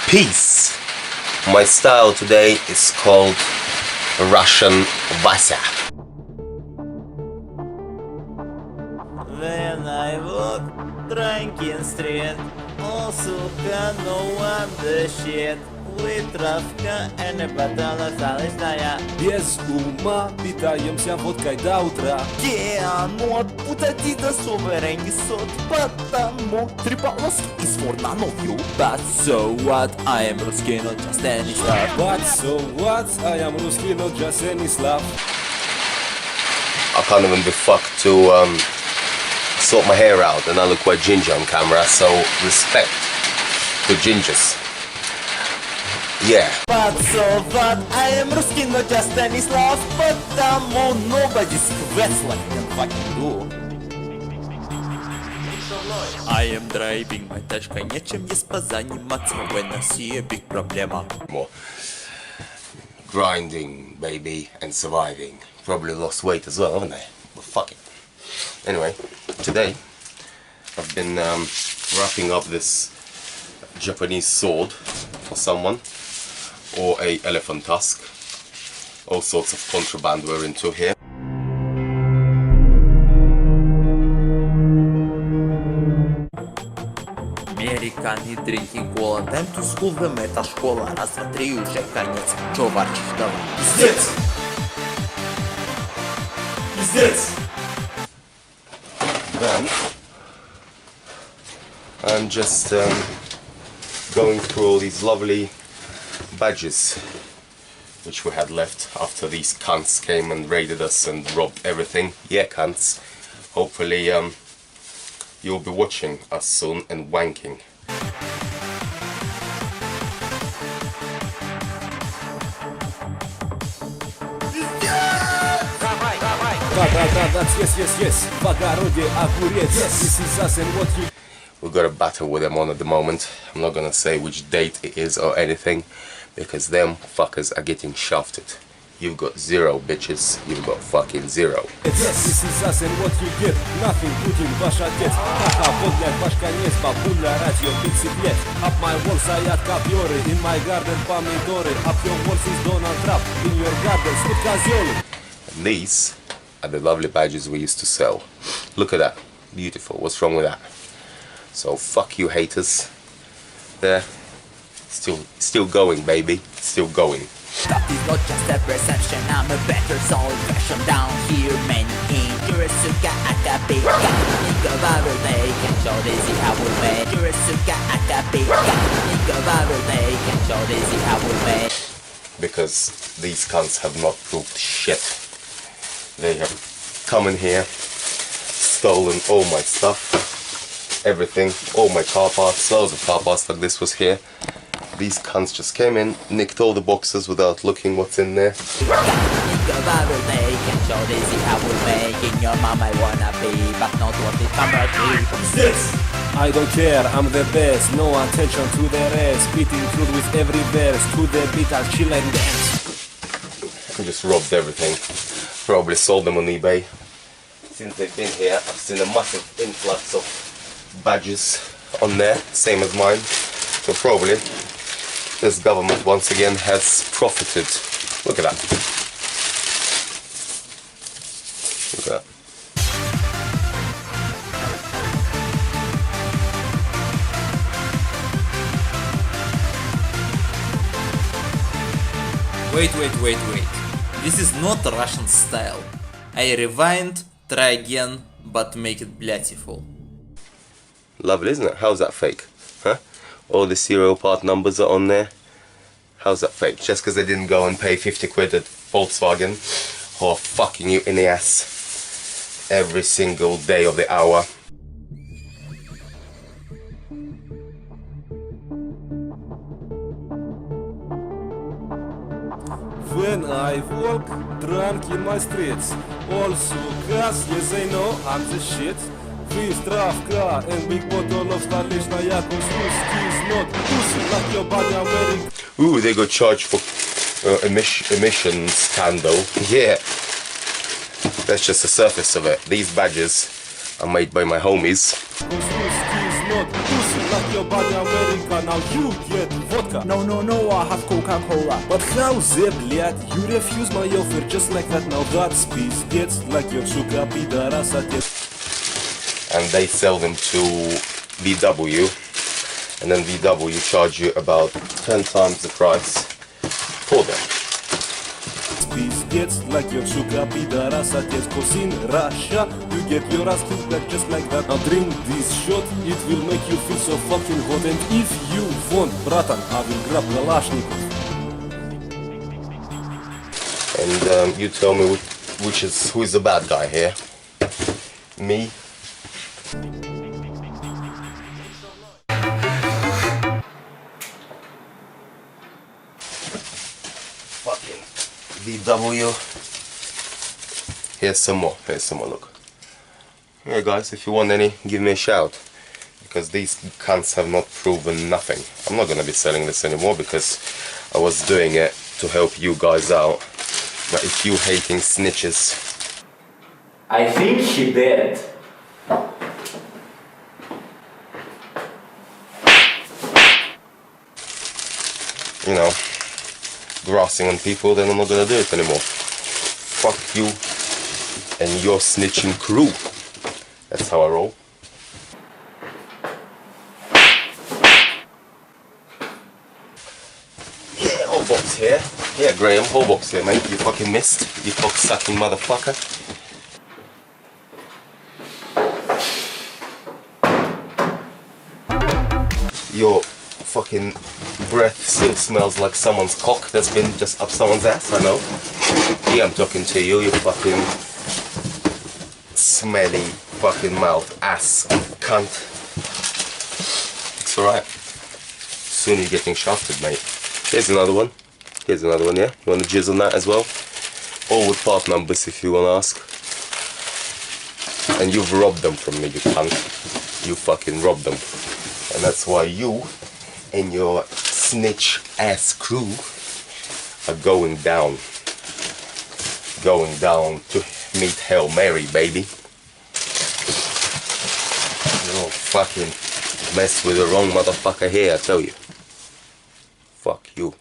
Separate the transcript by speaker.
Speaker 1: Peace. My style today is called Russian Vasa.
Speaker 2: When I walk Drinking Street, oh сука, no one the shit. Травка, не подала залежная.
Speaker 3: Без ума питаемся водкой до утра.
Speaker 2: Геонот, путати до суверенный сот. Потому три полоски из Форда новью. But so what, I am русский, not just any stuff.
Speaker 3: But so what, I am русский, not just any slav.
Speaker 1: I can't even be fucked to sort my hair out and I look quite ginger on camera, so respect to gingers. Yeah.
Speaker 2: But so what, I am русский, not just any slav. Потому nobody's quest like can fucking do. I am driving, my тачка нечем есть позаниматься. When I see a big проблема.
Speaker 1: More grinding, baby, and surviving. Probably lost weight as well, haven't I? But fuck it. Anyway, today I've been wrapping up this Japanese sword for someone, or a elephant tusk. All sorts of contraband we're into here.
Speaker 2: Американы, drinking cola, time to school, the мета школа. Раз, два, три, уже конец. Чё ворчишь, давай?
Speaker 3: Пиздец! Пиздец!
Speaker 1: Then I'm just going through all these lovely badges which we had left after these cunts came and raided us and robbed everything. Yeah, cunts. Hopefully you'll be watching us soon and wanking.
Speaker 3: Yes. В огороде огурец. This is us and what you...
Speaker 1: We've got a battle with them on at the moment. I'm not gonna say which date it is or anything, because them fuckers are getting shafted. You've got 0 bitches, you've got fucking 0.
Speaker 3: Yes, this is us and what you get. Nothing, Putin, ваш отец. Ха-ха, поднять ваш конец, бабуля, радио, бицеплет. Up my walls, стоят копьеры. In my garden, помидоры. Up your walls is Donald Trump. In your garden, срут козёлы.
Speaker 1: And these are the lovely badges we used to sell. Look at that, beautiful. What's wrong with that? So fuck you haters. There, still going, baby, still going.
Speaker 2: That is not just a perception, I'm a better soul version down here, man. Kurasuka Akabika, Nico Babu, they can show this is how we make. Kurasuka Akabika, Nico Babu, they can show this is how we make.
Speaker 1: Because these cunts have not proved shit. They have come in here, stolen all my stuff, everything, all my car parts, loads of car parts like this was here. These cunts just came in, nicked all the boxes without looking what's in there.
Speaker 3: I don't care, I'm the best, no attention to the rest. Spitting truth with every verse, to the beat I'll chill and dance.
Speaker 1: I just robbed everything. Probably sold them on eBay. Since they've been here, I've seen a massive influx of badges on there, same as mine. So probably this government once again has profited. Look at that. Look at that.
Speaker 2: Wait. This is not Russian style. I rewind, try again, but make it beautiful.
Speaker 1: Lovely, isn't it? How's that fake? Huh? All the serial part numbers are on there. How's that fake? Just because they didn't go and pay 50 quid at Volkswagen, who are fucking you in the ass every single day of the hour.
Speaker 3: When I walk drunk in my streets, all sukas, yes I know I'm the shit. This travka and big bottle of stolичная конструкция is not pussy like your body American.
Speaker 1: Ooh, they got charged for emission scandal. Yeah, that's just the surface of it. These badges are made by my homies.
Speaker 3: Конструкция is not shot. Pussy like your body America, now you get vodka.
Speaker 2: No, I have Coca-Cola.
Speaker 3: But how the блядь, you refuse my offer just like that, now that's pizdec. Like your sugar пидорас отец.
Speaker 1: And they sell them to VW, and then VW charge you about 10 times the price for them.
Speaker 3: Pizdec, like your sugar пидорас отец. Cause in Russia, you get your ass kicked back just like that. Now drink this shot, it will make you feel so fucking hot. And if you want, bratan, I will grab Kalashnikov.
Speaker 1: And you tell me who is the bad guy here? Me? Fucking VW. Here's some more, look. Hey guys, if you want any, give me a shout. Because these cunts have not proven nothing. I'm not gonna be selling this anymore because I was doing it to help you guys out. But if you hating snitches...
Speaker 4: I think he did.
Speaker 1: You know, grassing on people, then I'm not gonna do it anymore. Fuck you and your snitching crew. That's how I roll. Yeah, whole box here. Yeah, Graham, whole box here, mate. You fucking missed, you cock-sucking motherfucker. Your fucking breath still smells like someone's cock that's been just up someone's ass, I know. Yeah, I'm talking to you, you fucking smelly fucking mouth ass cunt. It's alright. Soon you're getting shafted, mate. Here's another one. Here's another one, yeah? You want to jizz on that as well? All with part numbers if you want to ask. And you've robbed them from me, you cunt. You fucking robbed them. And that's why you and your snitch ass crew are going down. Going down to meet Hail Mary, baby. You fucking mess with the wrong motherfucker here, I tell you. Fuck you.